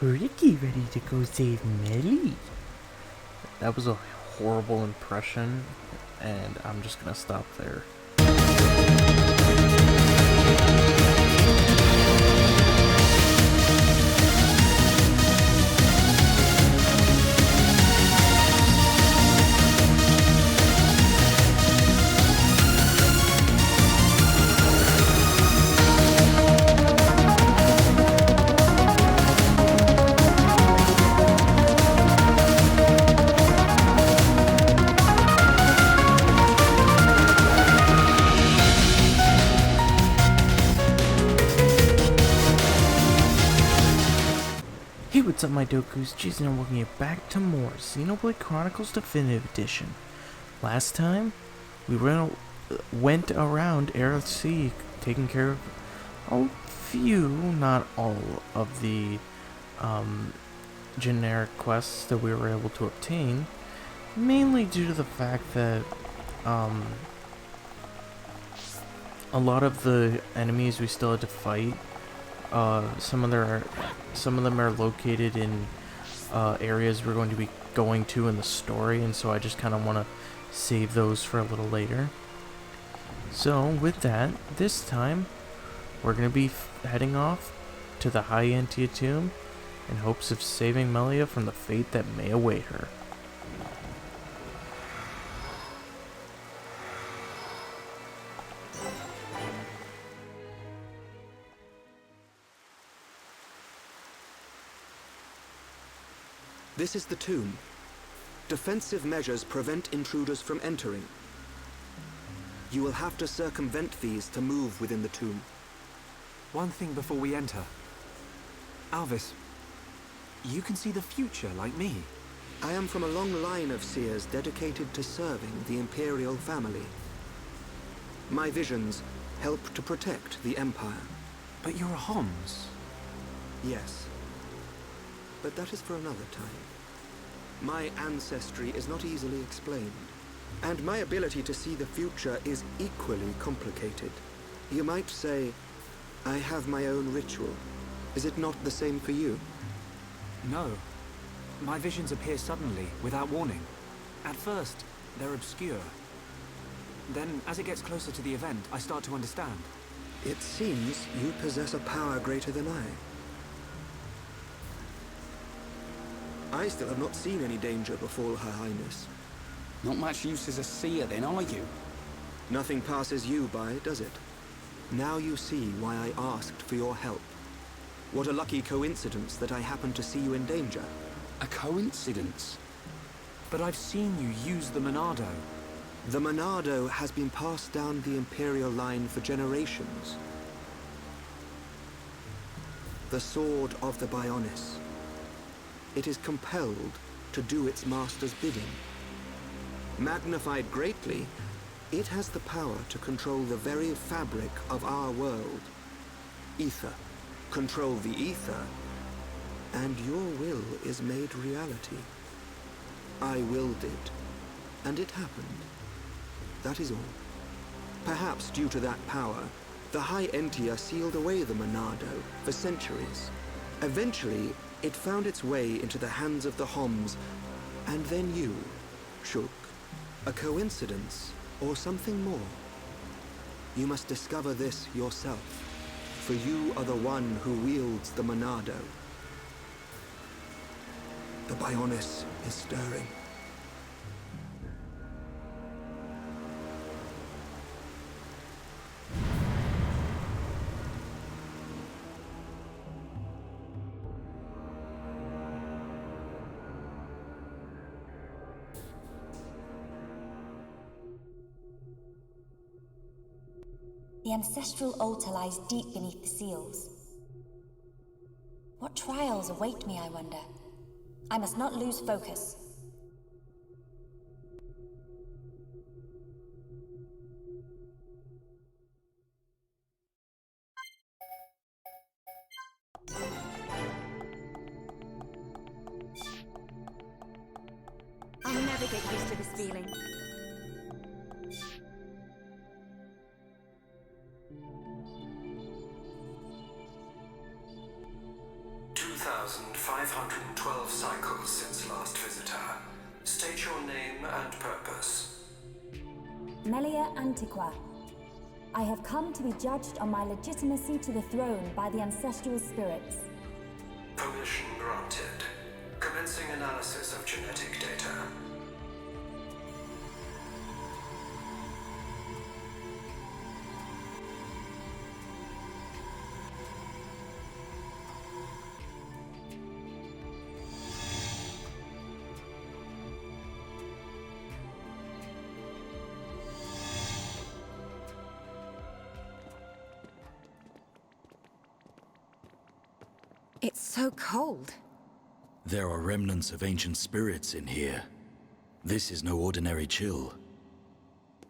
Ricky ready to go save Melly. That was a horrible impression, and I'm just gonna stop there. Hey, what's up, my Dokus? Jason, and welcome you back to more Xenoblade Chronicles Definitive Edition. Last time, we went around Aerith Sea, taking care of a few, not all, of the generic quests that we were able to obtain, mainly due to the fact that a lot of the enemies we still had to fight, some of them are located in areas we're going to be going to in the story, and so I just kind of want to save those for a little later. So with that, this time we're going to be heading off to the High Entia Tomb in hopes of saving Melia from the fate that may await her. This is the tomb. Defensive measures prevent intruders from entering. You will have to circumvent these to move within the tomb. One thing before we enter. Alvis, you can see the future like me. I am from a long line of seers dedicated to serving the Imperial family. My visions help to protect the Empire. But you're a Homs. Yes. But that is for another time. My ancestry is not easily explained, and my ability to see the future is equally complicated. You might say, I have my own ritual. Is it not the same for you? No. My visions appear suddenly, without warning. At first, they're obscure. Then, as it gets closer to the event, I start to understand. It seems you possess a power greater than I still have not seen any danger befall Her Highness. Not much use as a seer then, are you? Nothing passes you by, does it? Now you see why I asked for your help. What a lucky coincidence that I happened to see you in danger. A coincidence? But I've seen you use the Monado. The Monado has been passed down the Imperial line for generations. The sword of the Bionis. It is compelled to do its master's bidding. Magnified greatly, it has the power to control the very fabric of our world. Ether. Control the ether, and your will is made reality. I willed it, and it happened. That is all. Perhaps due to that power, the High Entia sealed away the Monado for centuries. Eventually, it found its way into the hands of the Homs, and then you, Shulk. A coincidence, or something more? You must discover this yourself, for you are the one who wields the Monado. The Bionis is stirring. The ancestral altar lies deep beneath the seals. What trials await me, I wonder? I must not lose focus. I'll never get used to this feeling. 2,000 1,512 cycles since last visitor. State your name and purpose. Melia Antiqua. I have come to be judged on my legitimacy to the throne by the ancestral spirits. Permission granted. Commencing analysis of genetic data. It's so cold. There are remnants of ancient spirits in here. This is no ordinary chill.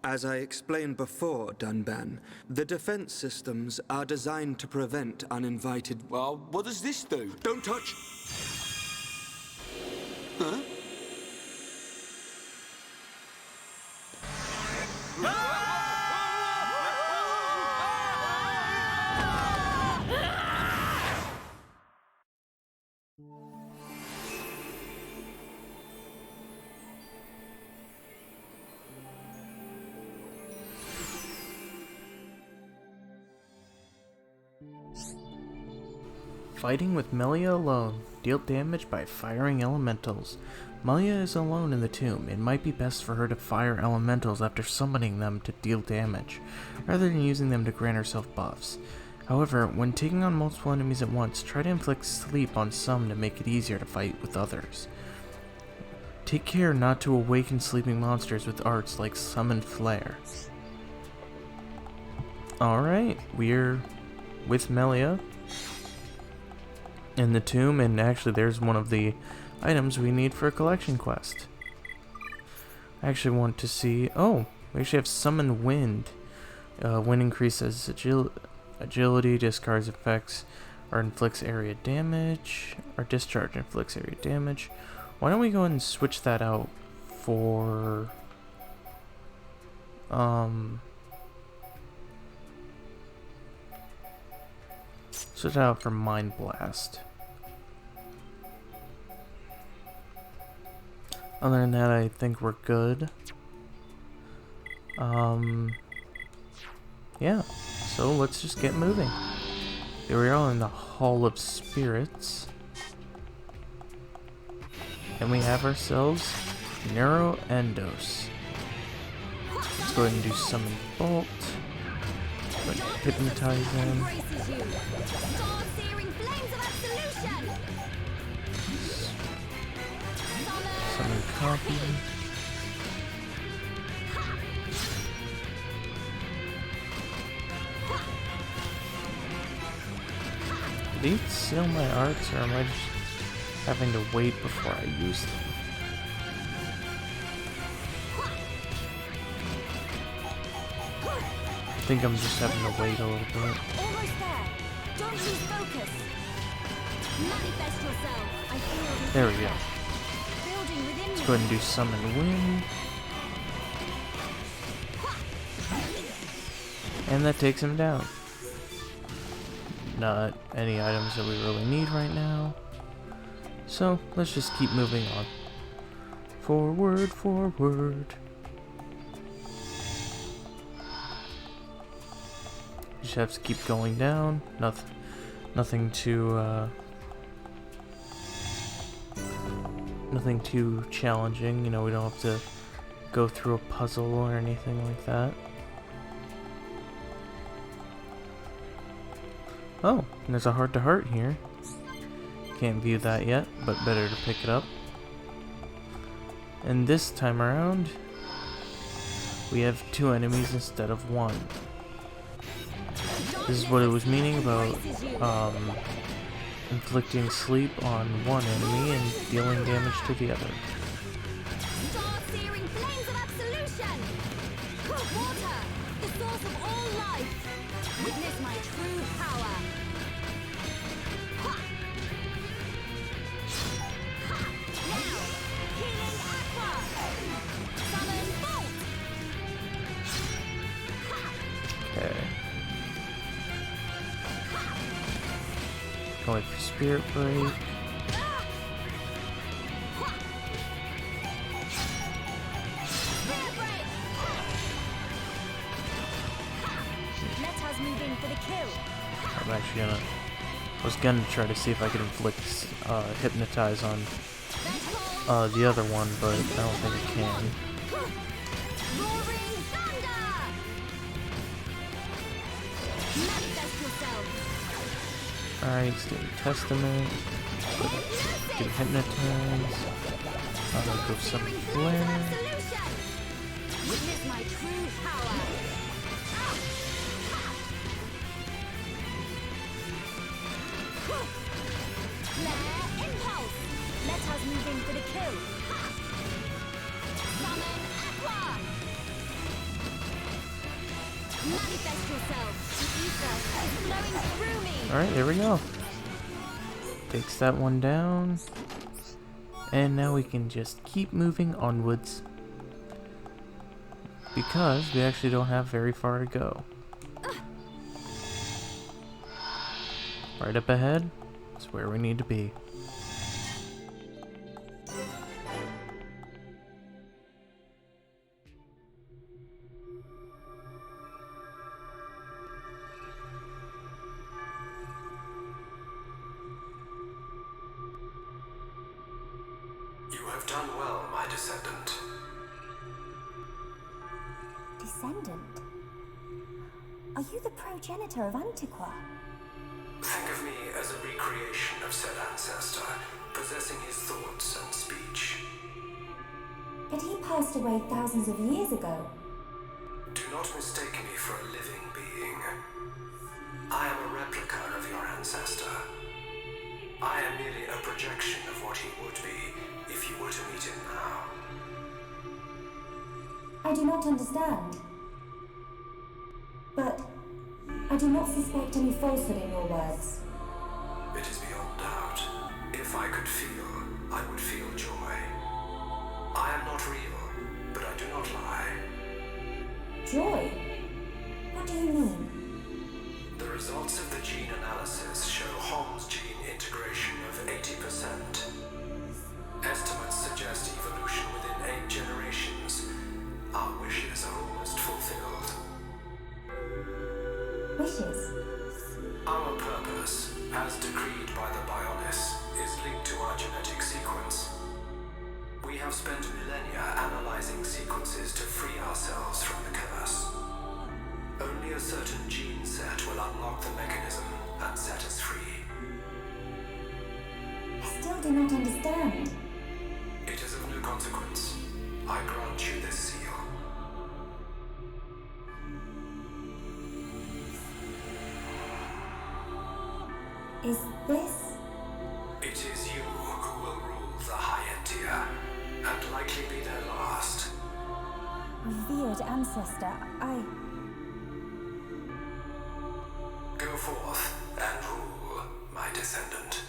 As I explained before, Dunban, the defense systems are designed to prevent uninvited... Well, what does this do? Don't touch! Huh? Fighting with Melia alone. Deal damage by firing elementals. Melia is alone in the tomb. It might be best for her to fire elementals after summoning them to deal damage, rather than using them to grant herself buffs. However, when taking on multiple enemies at once, try to inflict sleep on some to make it easier to fight with others. Take care not to awaken sleeping monsters with arts like Summon Flare. Alright, we're with Melia in the tomb, and actually there's one of the items we need for a collection quest. I actually want to see... oh, we actually have Summon Wind. Wind increases agility, discards effects, or inflicts area damage, or discharge inflicts area damage. Why don't we go ahead and switch that out for... switch it out for Mind Blast. Other than that, I think we're good. Yeah, so let's just get moving. Here we are in the Hall of Spirits. And we have ourselves Neuroendos. Let's go ahead and do Summon Bolt. Let's hypnotize him. Summon Copy. Do these seal my arts, or am I just having to wait before I use them? I think I'm just having to wait a little bit. Almost there. Don't lose focus. Manifest yourself. I feel There we go. building within Let's me. go ahead and do Summon Wind. And that takes him down. Not any items that we really need right now. So, let's just keep moving on. Forward, forward. Just have to keep going down. Nothing too, nothing too challenging. You know, we don't have to go through a puzzle or anything like that. Oh, and there's a heart-to-heart here. Can't view that yet, but better to pick it up. And this time around, we have 2 enemies instead of 1. This is what it was meaning about inflicting sleep on one enemy and dealing damage to the other. Star-searing flames of absolution! Water, the source of all life! Witness my true power! Ha! Ha! Now, healing aqua! Summon bolt! Ha! Okay. Going for Spirit Break. I was gonna try to see if I could inflict hypnotize on the other one, but I don't think I can. Roaring thunder! Manifest yourself! Alright, Steam Testament. Do hypnotize. I'm gonna go some flare. Witness my true power! Flare impulse! Let us move in for the kill! Summon Aqua! Manifest yourself! The ether is flowing through me! Alright, there we go. Takes that one down. And now we can just keep moving onwards. Because we actually don't have very far to go. Right up ahead is where we need to be. You have done well, my descendant. Descendant? Are you the progenitor of Antiqua? Think of me as a recreation of said ancestor, possessing his thoughts and speech. But he passed away thousands of years ago. Do not mistake me for a living being. I am a replica of your ancestor. I am merely a projection of what he would be if you were to meet him now. I do not understand. But I do not suspect any falsehood in your words. It is beyond doubt. If I could feel, I would feel joy. I am not real, but I do not lie. Joy? What do you mean? The results of the gene analysis show Hom's gene integration of 80%. Estimates suggest evolution within 8 generations. Our wishes are almost fulfilled. Wishes? Our purpose, as decreed by the Bionis, is linked to our genetic sequence. We have spent millennia analyzing sequences to free ourselves from the curse. Only a certain gene set will unlock the mechanism and set us free. I still do not understand. It is of no consequence. I grant you this seal. Is this? It is you who will rule the High Entia, and likely be their last. Revered ancestor, Go forth and rule, my descendant.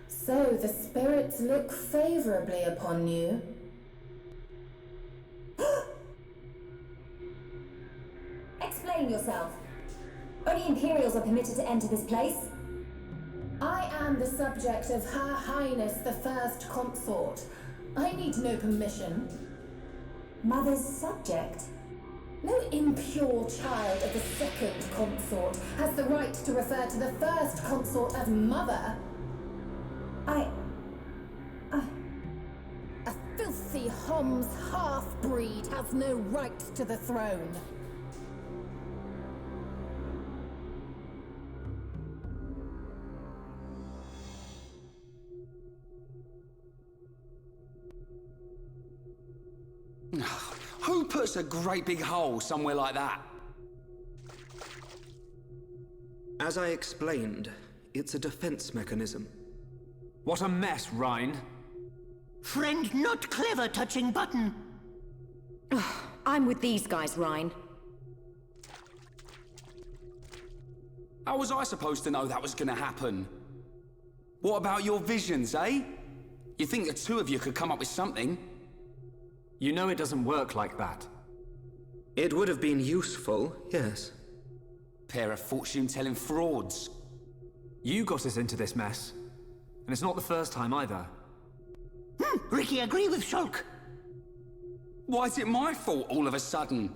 So the spirits look favorably upon you. Explain yourself. Only Imperials are permitted to enter this place. I am the subject of Her Highness the First Consort. I need no permission. Mother's subject? No impure child of the Second Consort has the right to refer to the First Consort as Mother. A filthy Hom's half-breed has no right to the throne. Who puts a great big hole somewhere like that? As I explained, it's a defense mechanism. What a mess, Reyn. Friend not clever touching button. I'm with these guys, Reyn. How was I supposed to know that was gonna happen? What about your visions, eh? You think the two of you could come up with something? You know it doesn't work like that. It would have been useful, yes. Pair of fortune-telling frauds. You got us into this mess. And it's not the first time either. Ricky, agree with Shulk. Why is it my fault all of a sudden?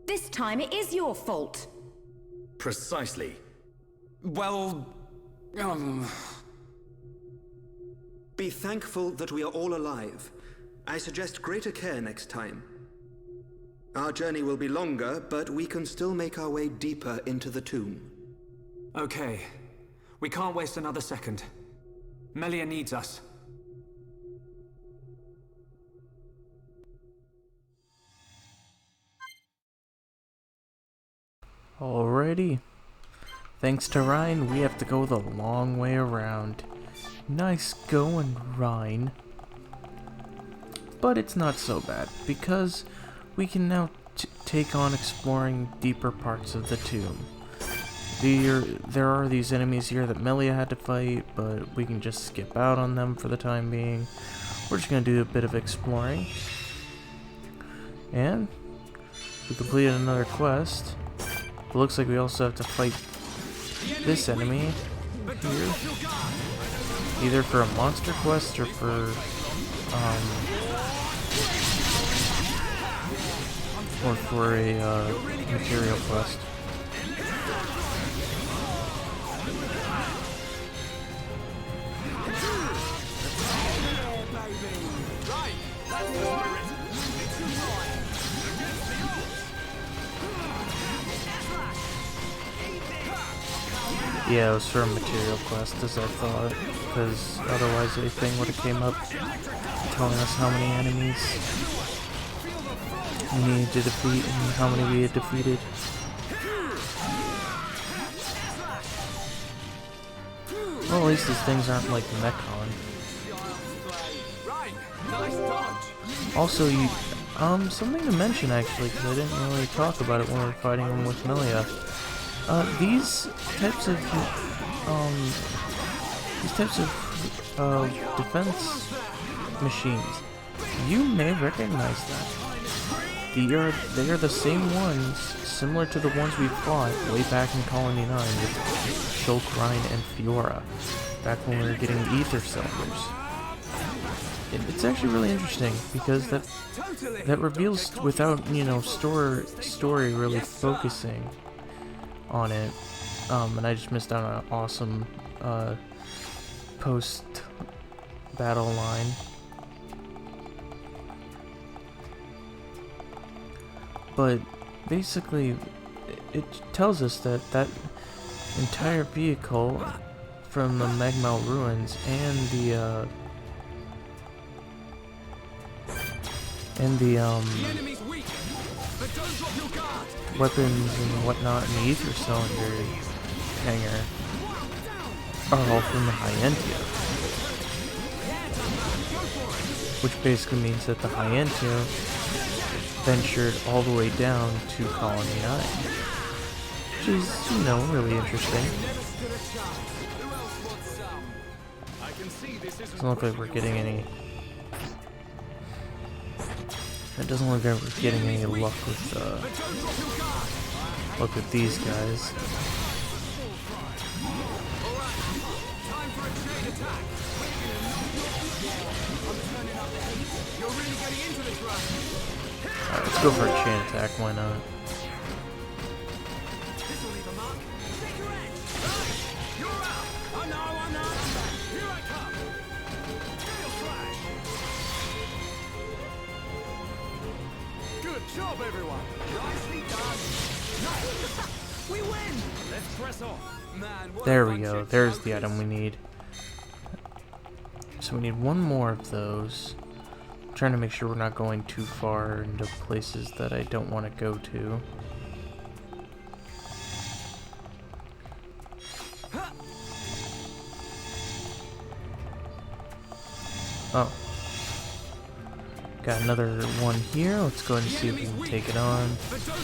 This time it is your fault. Precisely. Well, Be thankful that we are all alive. I suggest greater care next time. Our journey will be longer, but we can still make our way deeper into the tomb. Okay. We can't waste another second. Melia needs us. Alrighty. Thanks to Reyn, we have to go the long way around. Nice going, Reyn. But it's not so bad, because we can now take on exploring deeper parts of the tomb. There are these enemies here that Melia had to fight, but we can just skip out on them for the time being. We're just going to do a bit of exploring. And we completed another quest. It looks like we also have to fight this enemy here. Either for a monster quest or for a material quest. Yeah, it was for a material quest, as I thought, because otherwise anything would have came up telling us how many enemies we needed to defeat and how many we had defeated. Well, at least these things aren't like Mechon. Also, something to mention actually, because I didn't really talk about it when we were fighting them with Melia. These types of defense machines, you may recognize that. They are the same ones, similar to the ones we fought way back in Colony 9 with Shulk, Reyn, and Fiora, back when we were getting Ether Cylinders. It's actually really interesting because that reveals, without story really focusing on it, and I just missed out on an awesome post-battle line. But basically, it tells us that entire vehicle from the Magmal ruins and the weapons and whatnot in the Ether Cylinder hangar are all from the High Entia. Which basically means that the High Entia ventured all the way down to Colony 9. Which is, really interesting. Doesn't look like we're getting any... It doesn't look like we're getting any luck with these guys. Alright, let's go for a chain attack, why not? Good job, everyone! Nicely done! We win! Let's press on! Man, there we go, there's the item we need. So we need one more of those. I'm trying to make sure we're not going too far into places that I don't want to go to. Oh. Got another one here. Let's go ahead and see if we can take it on.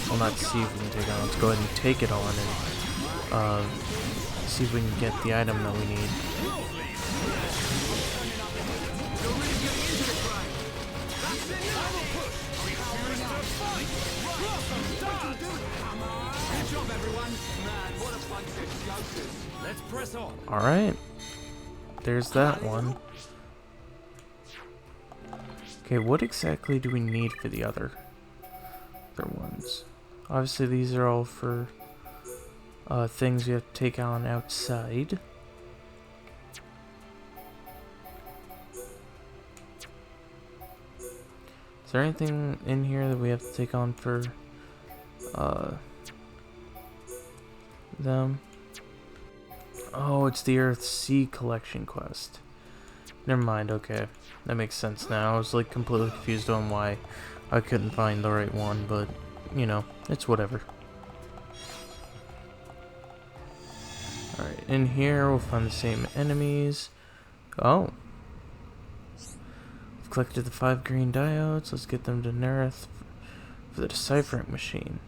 Well, not see if we can take it on. Let's go ahead and take it on and see if we can get the item that we need. Alright. There's that one. Okay, what exactly do we need for the other ones? Obviously these are all for things we have to take on outside. Is there anything in here that we have to take on for them? Oh, it's the Earth Sea Collection quest. Never mind, okay. That makes sense now. I was like completely confused on why I couldn't find the right one, but you know, it's whatever. Alright, in here we'll find the same enemies. Oh. We've collected the 5 green diodes. Let's get them to Nerith for the deciphering machine.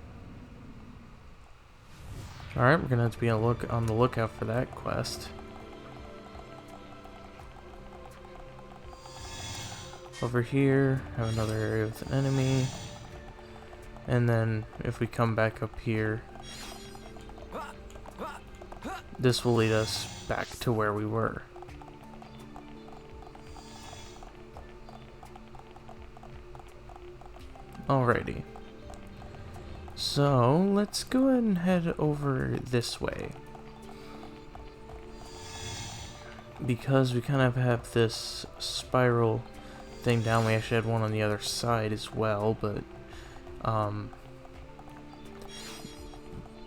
Alright, we're gonna have to be on the lookout for that quest. Over here, have another area with an enemy. And then, if we come back up here, this will lead us back to where we were. Alrighty. So, let's go ahead and head over this way. Because we kind of have this spiral thing down. We actually had one on the other side as well, but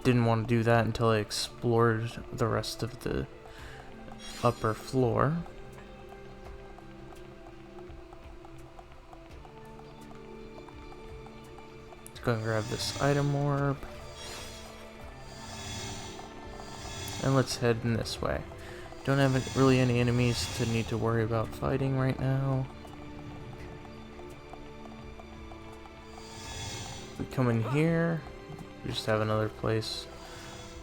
didn't want to do that until I explored the rest of the upper floor. Let's go and grab this item orb. And let's head in this way. Don't have really any enemies to need to worry about fighting right now. We come in here, we just have another place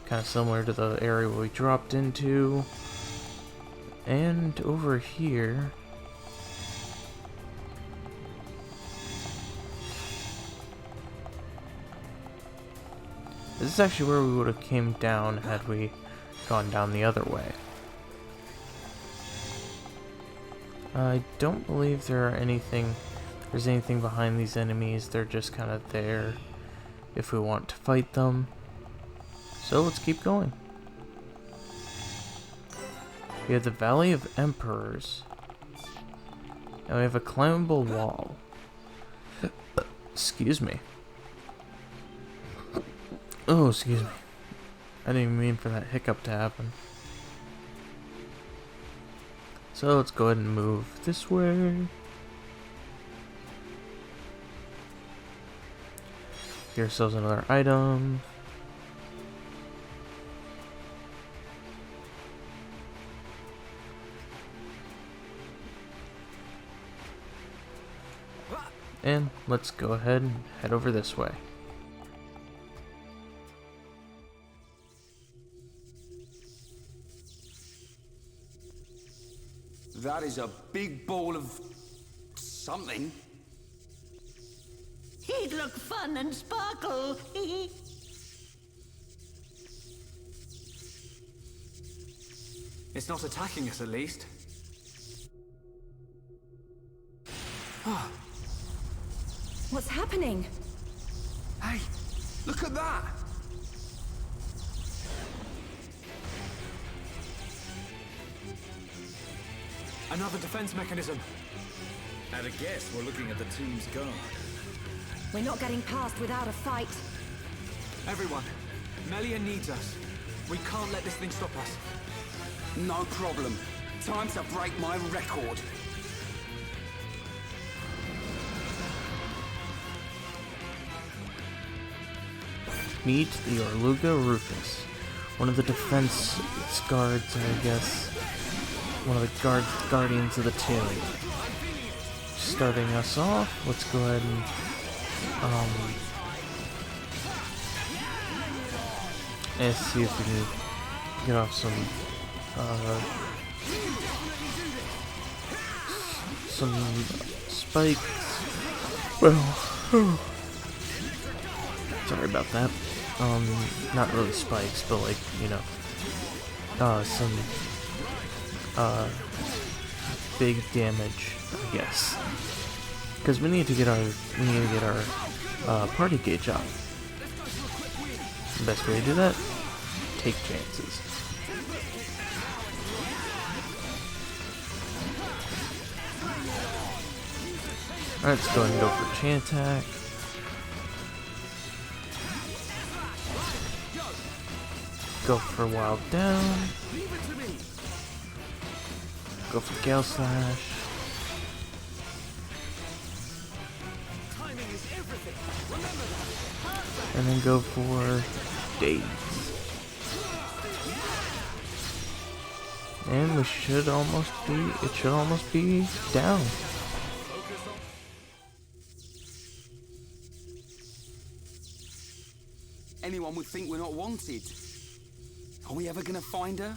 kind of similar to the area we dropped into. And over here, this is actually where we would have came down had we gone down the other way. I don't believe there's anything behind these enemies. They're just kind of there if we want to fight them. So let's keep going. We have the Valley of Emperors. And we have a climbable wall. Excuse me. Oh, excuse me. I didn't even mean for that hiccup to happen. So let's go ahead and move this way. Get ourselves another item. And let's go ahead and head over this way. That is a big ball of something. He'd look fun and sparkle. It's not attacking us, at least. What's happening? Hey, look at that! Another defense mechanism. At a guess, we're looking at the tomb's guard. We're not getting past without a fight. Everyone, Melia needs us. We can't let this thing stop us. No problem. Time to break my record. Meet the Orluga Rufus, one of the defense guards, I guess. One of the guardians of the tomb. Starting us off, let's go ahead and let's see if we can get off some spikes. Well, sorry about that. Not really spikes, but like, you know, some big damage, I guess. Because we need to get our party gauge up. The best way to do that, take chances. Alright, let's go ahead and go for chain attack. Go for wild down. Go for gale slash. And then go for daze. And we should almost be down. Anyone would think we're not wanted. Are we ever gonna find her?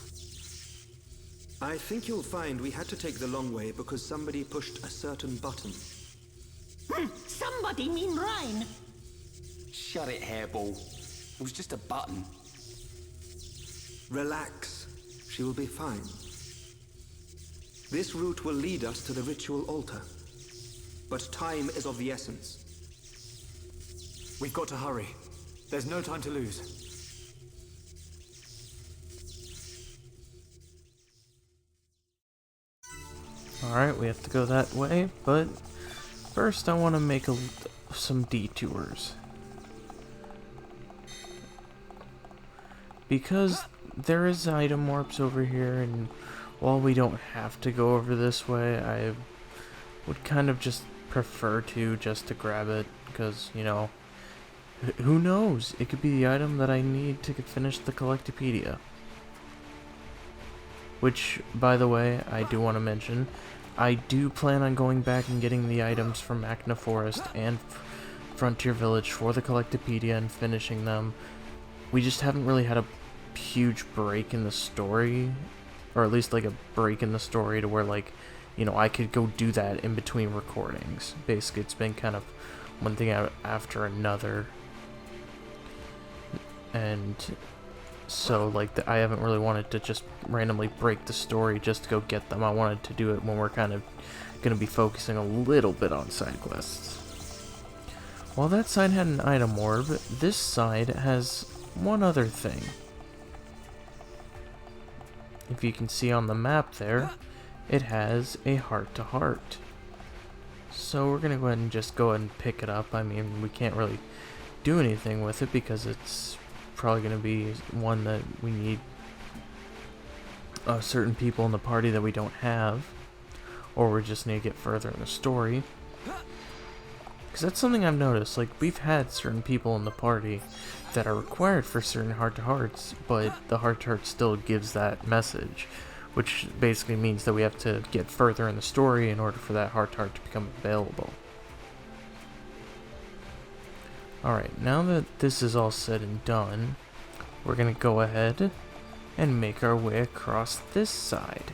I think you'll find we had to take the long way because somebody pushed a certain button. Somebody mean Reyn? Shut it, hairball. It was just a button. Relax. She will be fine. This route will lead us to the ritual altar. But time is of the essence. We've got to hurry. There's no time to lose. Alright, we have to go that way, but first I want to make some detours. Because there is item warps over here, and while we don't have to go over this way, I would kind of just prefer just to grab it, because, you know, who knows? It could be the item that I need to finish the Collectopedia. Which, by the way, I do want to mention, I do plan on going back and getting the items from Machna Forest and Frontier Village for the Collectopedia and finishing them. We just haven't really had a huge break in the story, or at least like a break in the story to where, like, you know, I could go do that in between recordings. Basically, it's been kind of one thing after another. And so, like, I haven't really wanted to just randomly break the story just to go get them. I wanted to do it when we're kind of going to be focusing a little bit on side quests. While that side had an item orb, this side has one other thing. If you can see on the map there, it has a heart-to-heart. So we're going to go ahead and just go ahead and pick it up. I mean, we can't really do anything with it because it's probably going to be one that we need certain people in the party that we don't have, or we just need to get further in the story. Because that's something I've noticed, like, we've had certain people in the party that are required for certain heart-to-hearts, but the heart-to-heart still gives that message, which basically means that we have to get further in the story in order for that heart-to-heart to become available. Alright, now that this is all said and done, we're going to go ahead and make our way across this side.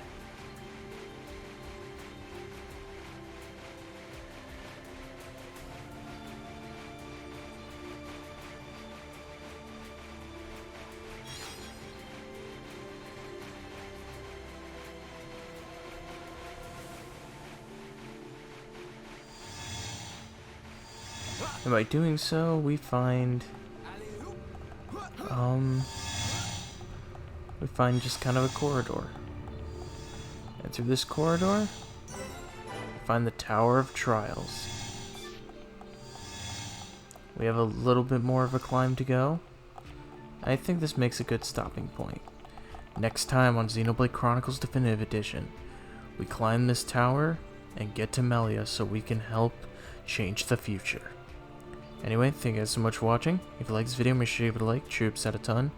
And by doing so, we find just kind of a corridor. And through this corridor, we find the Tower of Trials. We have a little bit more of a climb to go. I think this makes a good stopping point. Next time on Xenoblade Chronicles Definitive Edition, we climb this tower and get to Melia so we can help change the future. Anyway, thank you guys so much for watching. If you like this video, make sure you give it a like. Troops out a ton.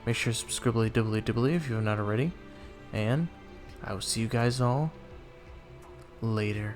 Make sure to subscribe if you have not already. And I will see you guys all later.